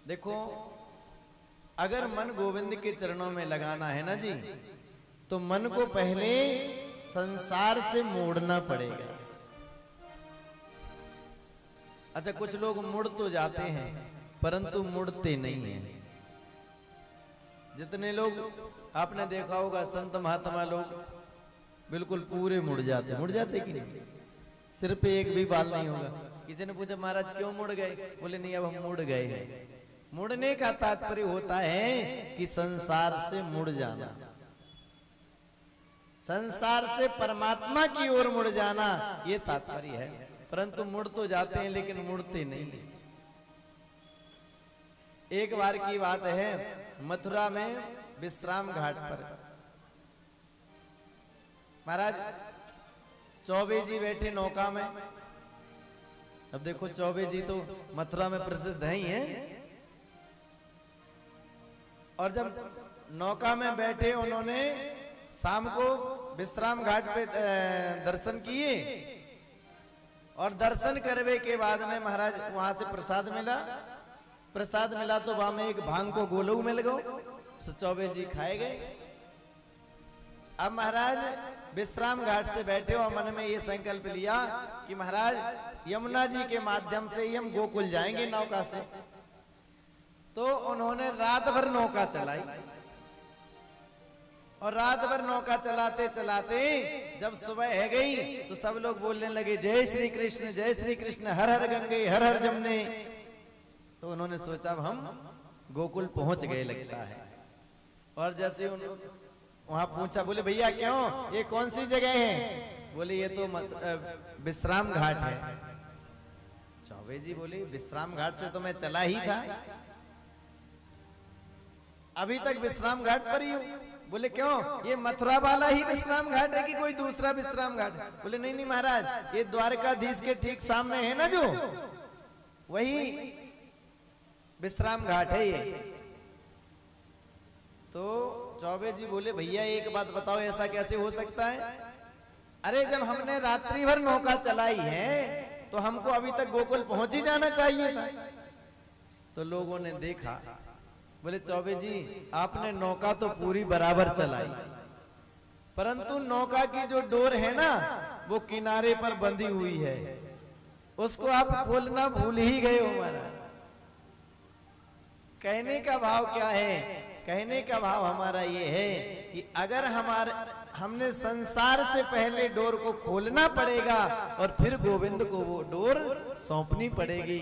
देखो, अगर मन गोविंद के चरणों में लगाना है ना जी, तो मन को पहले संसार से मोड़ना पड़ेगा। अच्छा, कुछ लोग मुड़ तो जाते हैं परंतु मुड़ते नहीं हैं। जितने लोग आपने देखा होगा संत महात्मा लोग बिल्कुल पूरे मुड़ जाते कि नहीं, सिर पे एक भी बाल नहीं होगा। किसी ने पूछा महाराज क्यों मुड़ गए, बोले नहीं अब हम मुड़ गए हैं। मुड़ने का तात्पर्य होता है कि संसार से मुड़ जाना, संसार से परमात्मा की ओर मुड़ जाना, ये तात्पर्य है। परंतु मुड़ तो जाते हैं लेकिन मुड़ते नहीं। एक बार की बात है, मथुरा में विश्राम घाट पर महाराज चौबे जी बैठे नौका में। अब देखो, चौबे जी तो मथुरा में प्रसिद्ध है ही हैं। और जब नौका में बैठे, उन्होंने शाम को विश्राम घाट पे दर्शन किए, और दर्शन करने के बाद में महाराज वहां से प्रसाद मिला तो वहां में एक भांग को गोलू मिल गो, सो चौबे जी खाए गए। अब महाराज विश्राम घाट से बैठे और मन में ये संकल्प लिया कि महाराज यमुना जी के माध्यम से ही हम गोकुल जाएंगे नौका से। तो उन्होंने रात भर नौका चलाई, और रात भर नौका चलाते चलाते जब सुबह है गई तो सब लोग बोलने लगे जय श्री कृष्ण, हर हर गंगे हर हर जमुने। तो उन्होंने सोचा अब हम गोकुल पहुंच गए लगता है। और जैसे वहां पूछा, बोले भैया क्यों, ये कौन सी जगह है? बोले ये तो विश्राम घाट है। चौबे जी बोले विश्राम घाट से तो मैं चला ही था, अभी तक विश्राम घाट पर ही हूं। बोले क्यों, ये मथुरा वाला ही विश्राम घाट है कि कोई दूसरा विश्राम घाट? बोले नहीं नहीं महाराज, ये द्वारकाधीश के ठीक सामने है ना जो, वही विश्राम घाट है ये। तो चौबे जी बोले भैया एक बात बताओ, ऐसा कैसे हो सकता है? अरे जब हमने रात्रि भर नौका चलाई है तो हमको अभी तक गोकुल पहुंच ही जाना चाहिए था। तो लोगों ने देखा, बोले चौबे जी आपने नौका तो पूरी बराबर चलाई, परंतु नौका की जो डोर है ना वो किनारे पर बंधी हुई है, उसको आप खोलना भूल ही गए हो महाराज। कहने का भाव क्या है? कहने का भाव हमारा ये है कि अगर हमने संसार से पहले डोर को खोलना पड़ेगा और फिर गोविंद को वो डोर सौंपनी पड़ेगी।